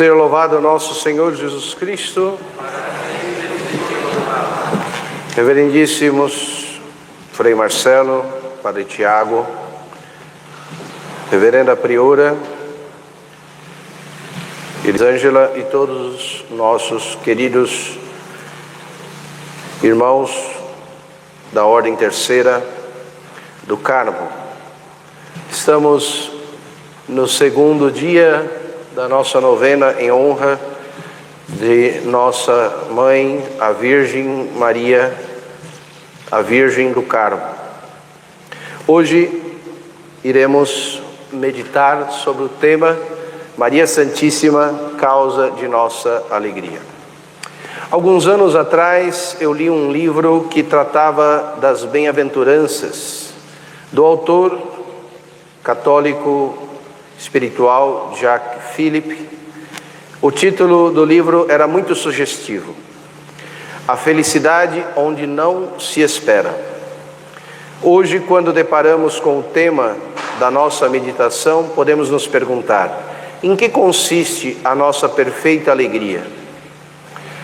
Seja louvado nosso Senhor Jesus Cristo. Reverendíssimos Frei Marcelo, Padre Tiago, Reverenda Priora, Elisângela e todos os nossos queridos irmãos da Ordem Terceira do Carmo. Estamos no segundo dia da nossa novena em honra de nossa Mãe, a Virgem Maria, a Virgem do Carmo. Hoje iremos meditar sobre o tema Maria Santíssima, causa de nossa alegria. Alguns anos atrás eu li um livro que tratava das bem-aventuranças, do autor católico espiritual Jacques Philippe. O título do livro era muito sugestivo: A Felicidade Onde Não Se Espera. Hoje, quando deparamos com o tema da nossa meditação, podemos nos perguntar: em que consiste a nossa perfeita alegria?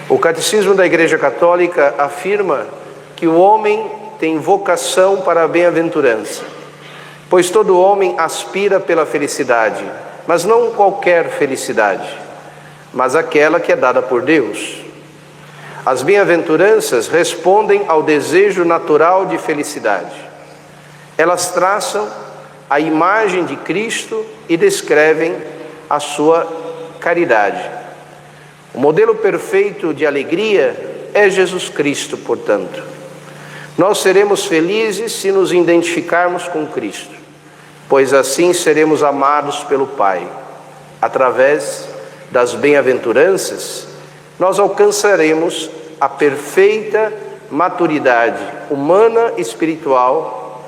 O Catecismo da Igreja Católica afirma que o homem tem vocação para a bem-aventurança, pois todo homem aspira pela felicidade, mas não qualquer felicidade, mas aquela que é dada por Deus. As bem-aventuranças respondem ao desejo natural de felicidade. Elas traçam a imagem de Cristo e descrevem a sua caridade. O modelo perfeito de alegria é Jesus Cristo, portanto. Nós seremos felizes se nos identificarmos com Cristo, pois assim seremos amados pelo Pai. Através das bem-aventuranças, nós alcançaremos a perfeita maturidade humana e espiritual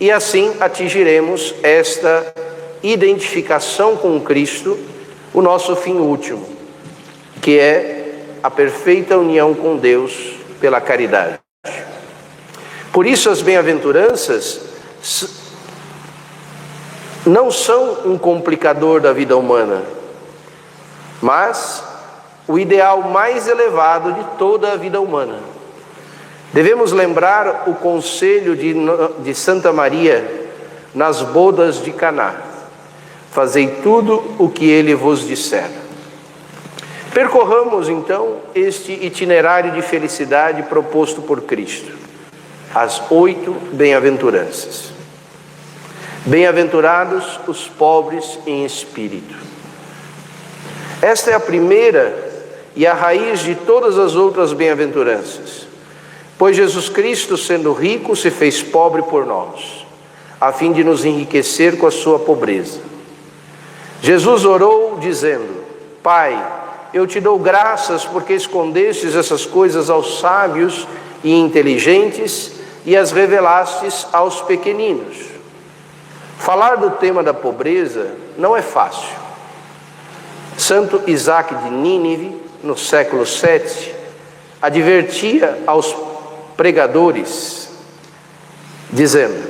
e assim atingiremos esta identificação com Cristo, o nosso fim último, que é a perfeita união com Deus pela caridade. Por isso as bem-aventuranças não são um complicador da vida humana, mas o ideal mais elevado de toda a vida humana. Devemos lembrar o conselho de Santa Maria nas bodas de Caná: fazei tudo o que ele vos disser. Percorramos então este itinerário de felicidade proposto por Cristo, as 8 bem-aventuranças. Bem-aventurados os pobres em espírito. Esta é a primeira e a raiz de todas as outras bem-aventuranças, pois Jesus Cristo, sendo rico, se fez pobre por nós, a fim de nos enriquecer com a sua pobreza. Jesus orou dizendo: Pai, eu te dou graças porque escondestes essas coisas aos sábios e inteligentes e as revelastes aos pequeninos. Falar do tema da pobreza não é fácil. Santo Isaac de Nínive, no século VII, advertia aos pregadores, dizendo: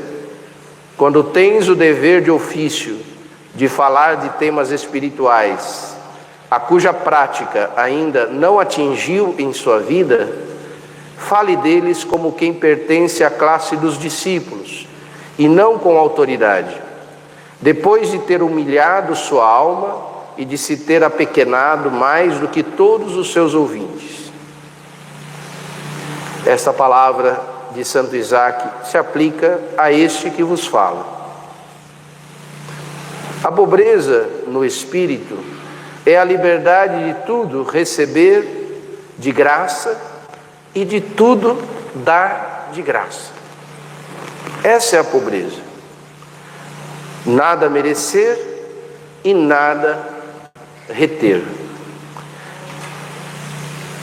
quando tens o dever de ofício de falar de temas espirituais, a cuja prática ainda não atingiu em sua vida, fale deles como quem pertence à classe dos discípulos, e não com autoridade, depois de ter humilhado sua alma e de se ter apequenado mais do que todos os seus ouvintes. Esta palavra de Santo Isaac se aplica a este que vos fala. A pobreza no espírito é a liberdade de tudo receber de graça e de tudo dar de graça. Essa é a pobreza. Nada merecer e nada reter.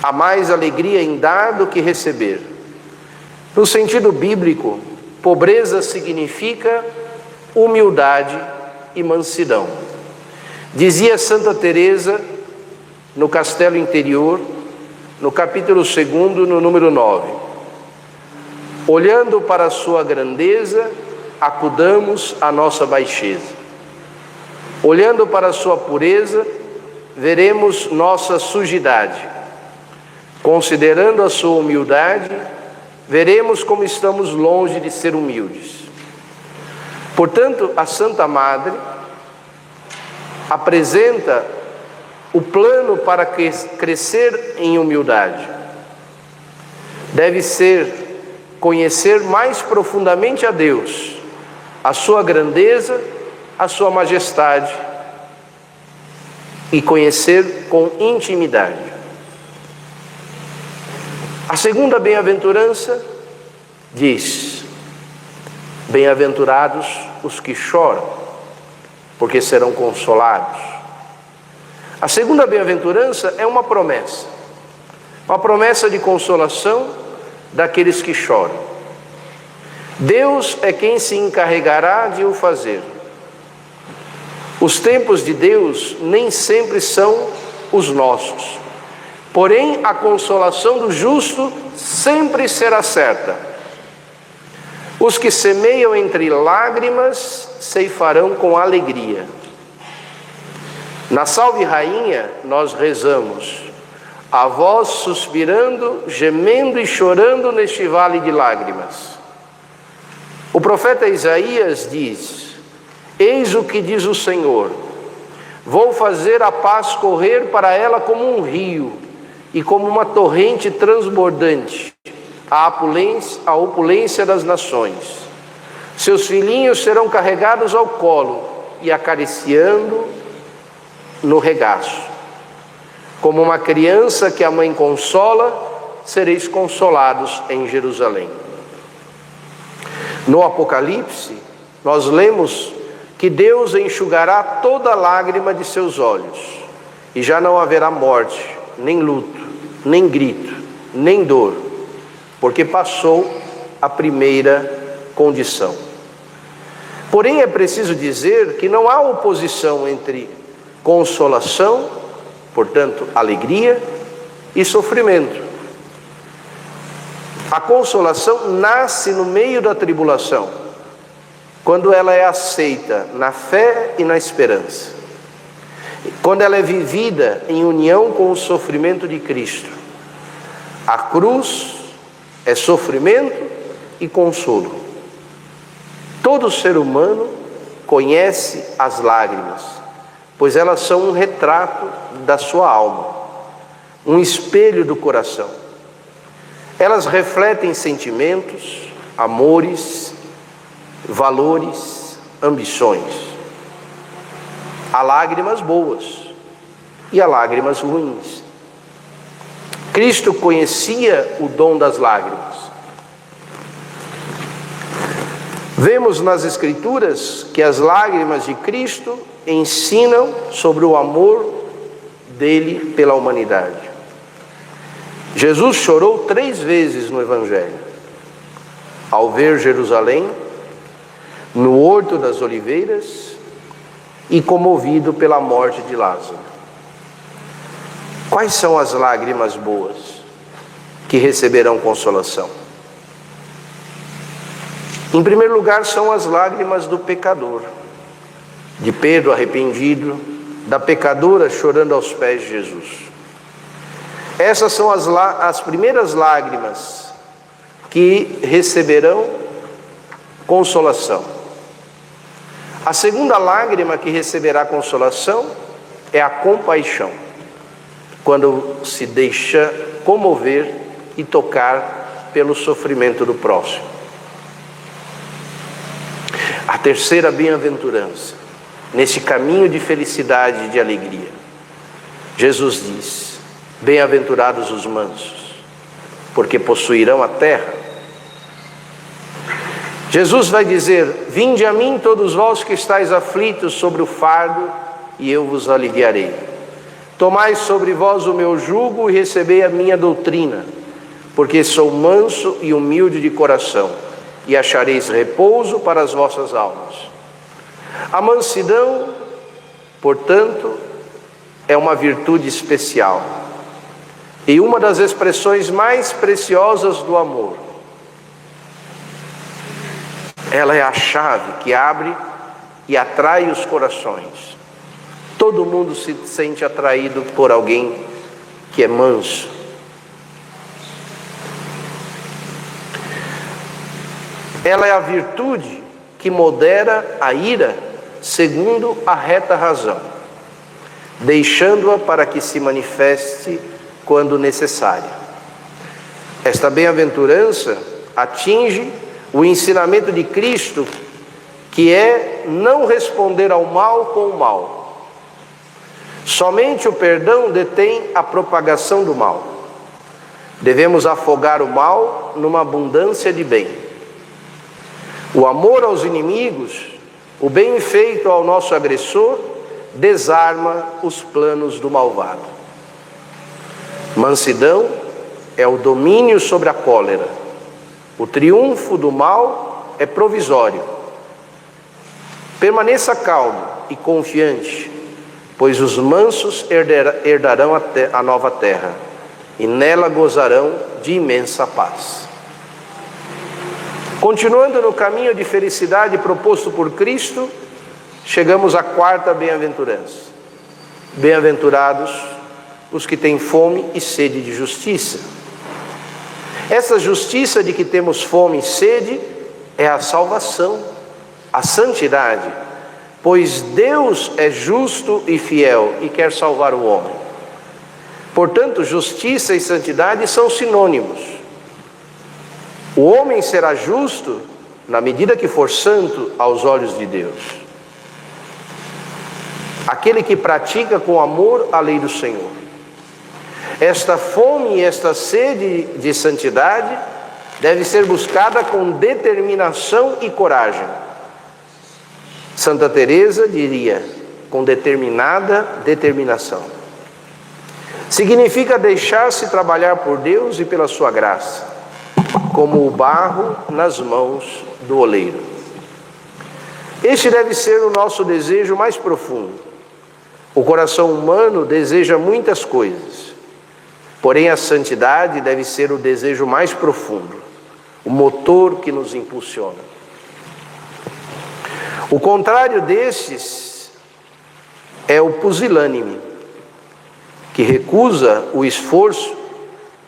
Há mais alegria em dar do que receber. No sentido bíblico, pobreza significa humildade e mansidão. Dizia Santa Teresa no Castelo Interior, no capítulo 2, no número 9: olhando para a sua grandeza, acudamos à nossa baixeza. Olhando para a sua pureza, veremos nossa sujidade. Considerando a sua humildade, veremos como estamos longe de ser humildes. Portanto, a Santa Madre apresenta o plano para crescer em humildade. Deve ser conhecer mais profundamente a Deus, a sua grandeza, a sua majestade, e conhecer com intimidade. A segunda bem-aventurança diz: bem-aventurados os que choram, porque serão consolados. A segunda bem-aventurança é uma promessa de consolação daqueles que choram. Deus é quem se encarregará de o fazer. Os tempos de Deus nem sempre são os nossos, porém a consolação do justo sempre será certa. Os que semeiam entre lágrimas ceifarão com alegria. Na Salve Rainha nós rezamos: a vós suspirando, gemendo e chorando neste vale de lágrimas. O profeta Isaías diz: eis o que diz o Senhor, vou fazer a paz correr para ela como um rio e como uma torrente transbordante, a opulência das nações. Seus filhinhos serão carregados ao colo e acariciando no regaço. Como uma criança que a mãe consola, sereis consolados em Jerusalém. No Apocalipse, nós lemos que Deus enxugará toda lágrima de seus olhos, e já não haverá morte, nem luto, nem grito, nem dor, porque passou a primeira condição. Porém, é preciso dizer que não há oposição entre consolação, portanto, alegria, e sofrimento. A consolação nasce no meio da tribulação, quando ela é aceita na fé e na esperança, quando ela é vivida em união com o sofrimento de Cristo. A cruz é sofrimento e consolo. Todo ser humano conhece as lágrimas, pois elas são um retrato da sua alma, um espelho do coração. Elas refletem sentimentos, amores, valores, ambições. Há lágrimas boas e há lágrimas ruins. Cristo conhecia o dom das lágrimas. Vemos nas Escrituras que as lágrimas de Cristo ensinam sobre o amor dele pela humanidade. Jesus chorou 3 vezes no Evangelho: ao ver Jerusalém, no Horto das Oliveiras e comovido pela morte de Lázaro. Quais são as lágrimas boas que receberão consolação? Em primeiro lugar, são as lágrimas do pecador, de Pedro arrependido, da pecadora chorando aos pés de Jesus. Essas são as primeiras lágrimas que receberão consolação. A segunda lágrima que receberá consolação é a compaixão, quando se deixa comover e tocar pelo sofrimento do próximo. A terceira bem-aventurança, nesse caminho de felicidade e de alegria, Jesus diz: bem-aventurados os mansos, porque possuirão a terra. Jesus vai dizer: vinde a mim todos vós que estáis aflitos sobre o fardo, e eu vos aliviarei. Tomai sobre vós o meu jugo e recebei a minha doutrina, porque sou manso e humilde de coração, e achareis repouso para as vossas almas. A mansidão, portanto, é uma virtude especial e uma das expressões mais preciosas do amor. Ela é a chave que abre e atrai os corações. Todo mundo se sente atraído por alguém que é manso. Ela é a virtude que modera a ira segundo a reta razão, deixando-a para que se manifeste quando necessária. Esta bem-aventurança atinge o ensinamento de Cristo, que é não responder ao mal com o mal. Somente o perdão detém a propagação do mal. Devemos afogar o mal numa abundância de bem. O amor aos inimigos, o bem feito ao nosso agressor, desarma os planos do malvado. Mansidão é o domínio sobre a cólera. O triunfo do mal é provisório. Permaneça calmo e confiante, pois os mansos herdarão a nova terra, e nela gozarão de imensa paz. Continuando no caminho de felicidade proposto por Cristo, chegamos à quarta bem-aventurança. Bem-aventurados os que têm fome e sede de justiça. Essa justiça de que temos fome e sede é a salvação, a santidade, pois Deus é justo e fiel e quer salvar o homem. Portanto, justiça e santidade são sinônimos. O homem será justo na medida que for santo aos olhos de Deus. Aquele que pratica com amor a lei do Senhor. Esta fome e esta sede de santidade deve ser buscada com determinação e coragem. Santa Teresa diria, com determinada determinação. Significa deixar-se trabalhar por Deus e pela sua graça, como o barro nas mãos do oleiro. Este deve ser o nosso desejo mais profundo. O coração humano deseja muitas coisas, porém a santidade deve ser o desejo mais profundo, o motor que nos impulsiona. O contrário destes é o pusilânime, que recusa o esforço,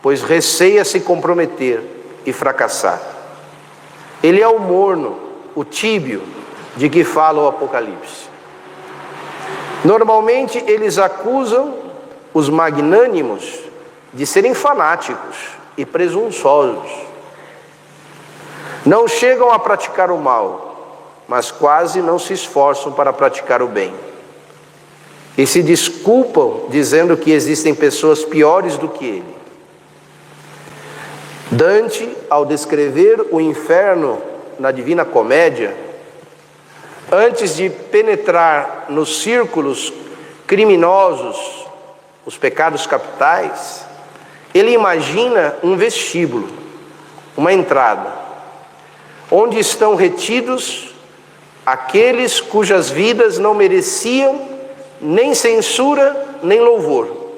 pois receia se comprometer e fracassar. Ele é o morno, o tíbio, de que fala o Apocalipse. Normalmente eles acusam os magnânimos de serem fanáticos e presunçosos. Não chegam a praticar o mal, mas quase não se esforçam para praticar o bem. E se desculpam dizendo que existem pessoas piores do que ele. Dante, ao descrever o inferno na Divina Comédia, antes de penetrar nos círculos criminosos, os pecados capitais, ele imagina um vestíbulo, uma entrada, onde estão retidos aqueles cujas vidas não mereciam nem censura, nem louvor,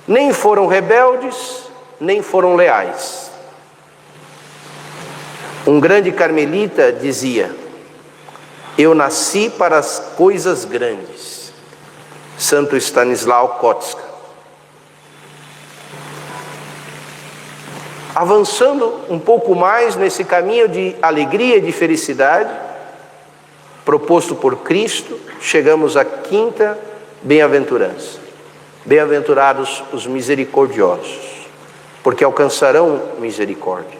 nem foram rebeldes, nem foram leais. Um grande carmelita dizia: eu nasci para as coisas grandes. Santo Stanislau Kotska. Avançando um pouco mais nesse caminho de alegria e de felicidade proposto por Cristo, chegamos à quinta bem-aventurança. Bem-aventurados os misericordiosos, porque alcançarão misericórdia.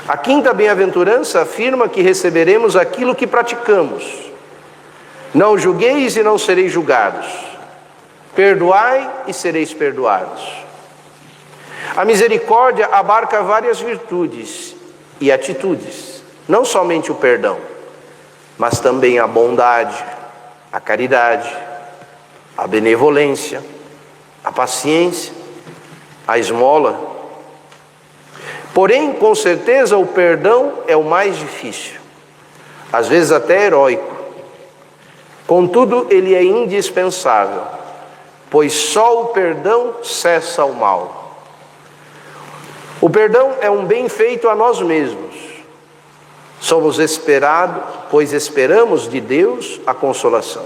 A quinta bem-aventurança afirma que receberemos aquilo que praticamos. Não julgueis e não sereis julgados. Perdoai e sereis perdoados. A misericórdia abarca várias virtudes e atitudes, não somente o perdão, mas também a bondade, a caridade, a benevolência, a paciência, a esmola. Porém, com certeza, o perdão é o mais difícil, às vezes até heróico. Contudo, ele é indispensável, pois só o perdão cessa o mal. O perdão é um bem feito a nós mesmos. Somos esperados, pois esperamos de Deus a consolação.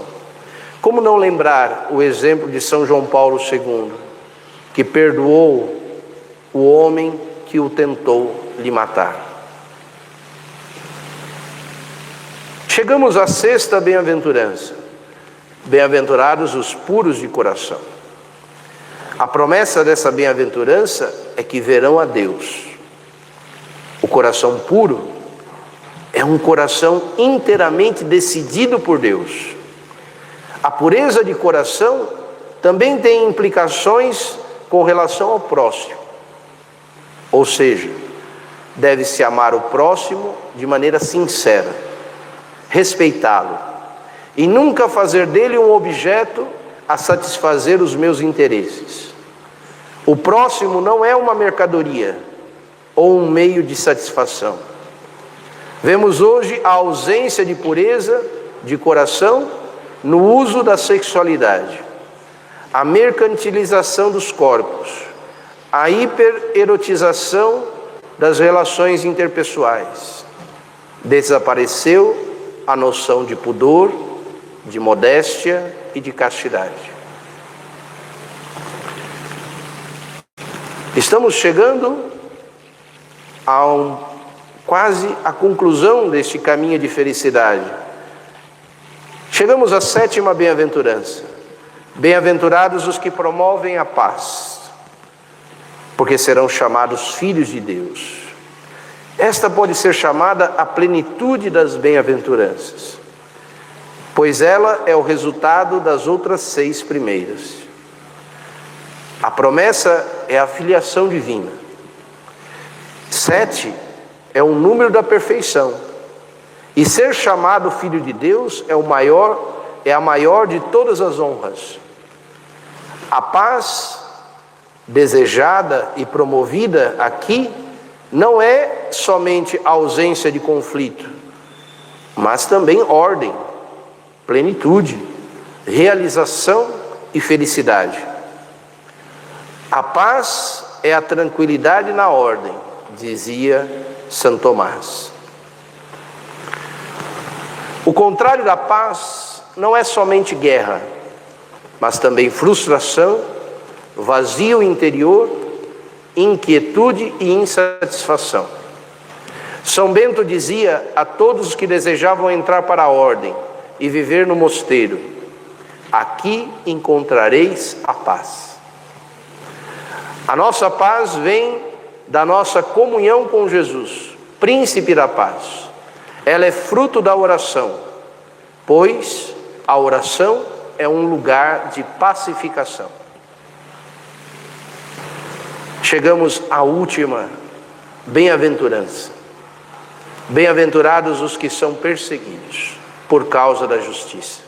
Como não lembrar o exemplo de São João Paulo II, que perdoou o homem que o tentou lhe matar? Chegamos à sexta bem-aventurança. Bem-aventurados os puros de coração. A promessa dessa bem-aventurança é que verão a Deus. O coração puro é um coração inteiramente decidido por Deus. A pureza de coração também tem implicações com relação ao próximo. Ou seja, deve-se amar o próximo de maneira sincera, respeitá-lo e nunca fazer dele um objeto a satisfazer os meus interesses. O próximo não é uma mercadoria ou um meio de satisfação. Vemos hoje a ausência de pureza de coração no uso da sexualidade, a mercantilização dos corpos, a hipererotização das relações interpessoais. Desapareceu a noção de pudor, de modéstia e de castidade. Estamos chegando quase à conclusão deste caminho de felicidade. Chegamos à sétima bem-aventurança. Bem-aventurados os que promovem a paz, porque serão chamados filhos de Deus. Esta pode ser chamada a plenitude das bem-aventuranças, pois ela é o resultado das outras 6 primeiras. A promessa é a filiação divina. 7 é o número da perfeição. E ser chamado filho de Deus é a maior de todas as honras. A paz desejada e promovida aqui não é somente ausência de conflito, mas também ordem, plenitude, realização e felicidade. A paz é a tranquilidade na ordem, dizia Santo Tomás. O contrário da paz não é somente guerra, mas também frustração, vazio interior, inquietude e insatisfação. São Bento dizia a todos os que desejavam entrar para a ordem e viver no mosteiro: aqui encontrareis a paz. A nossa paz vem da nossa comunhão com Jesus, príncipe da paz. Ela é fruto da oração, pois a oração é um lugar de pacificação. Chegamos à última bem-aventurança. Bem-aventurados os que são perseguidos por causa da justiça.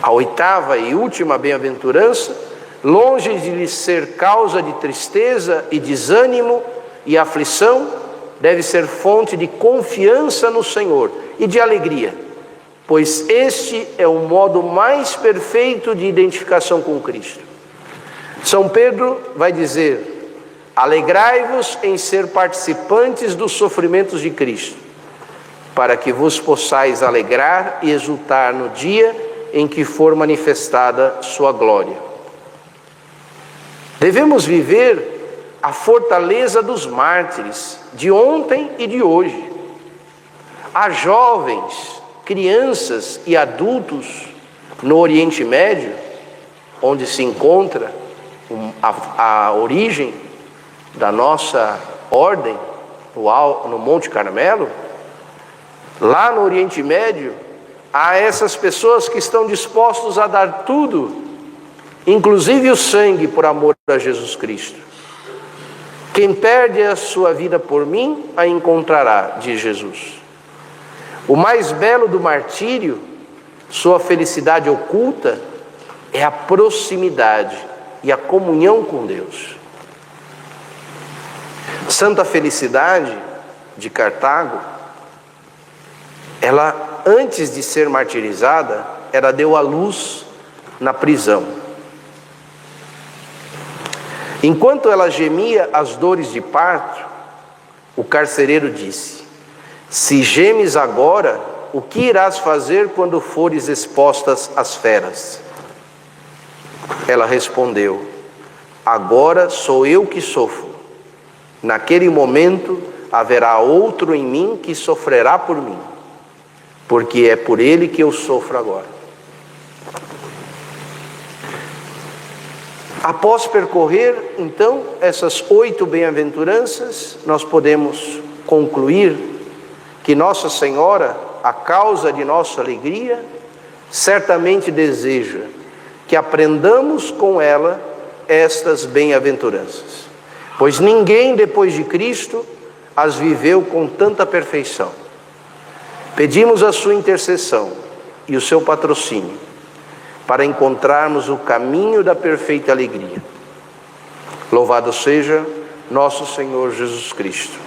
A oitava e última bem-aventurança, longe de lhes ser causa de tristeza e desânimo e aflição, deve ser fonte de confiança no Senhor e de alegria, pois este é o modo mais perfeito de identificação com Cristo. São Pedro vai dizer: alegrai-vos em ser participantes dos sofrimentos de Cristo, para que vos possais alegrar e exultar no dia em que for manifestada sua glória. Devemos viver a fortaleza dos mártires de ontem e de hoje. Há jovens, crianças e adultos no Oriente Médio, onde se encontra a origem da nossa ordem, no Monte Carmelo. Lá no Oriente Médio, há essas pessoas que estão dispostos a dar tudo, inclusive o sangue, por amor a Jesus Cristo. Quem perde a sua vida por mim, a encontrará, diz Jesus. O mais belo do martírio, sua felicidade oculta, é a proximidade e a comunhão com Deus. Santa Felicidade de Cartago, ela, antes de ser martirizada, ela deu à luz na prisão. Enquanto ela gemia as dores de parto, o carcereiro disse: se gemes agora, o que irás fazer quando fores expostas às feras? Ela respondeu: agora sou eu que sofro. Naquele momento haverá outro em mim que sofrerá por mim, porque é por ele que eu sofro agora. Após percorrer, então, essas 8 bem-aventuranças, nós podemos concluir que Nossa Senhora, a causa de nossa alegria, certamente deseja que aprendamos com ela estas bem-aventuranças, pois ninguém depois de Cristo as viveu com tanta perfeição. Pedimos a sua intercessão e o seu patrocínio para encontrarmos o caminho da perfeita alegria. Louvado seja nosso Senhor Jesus Cristo.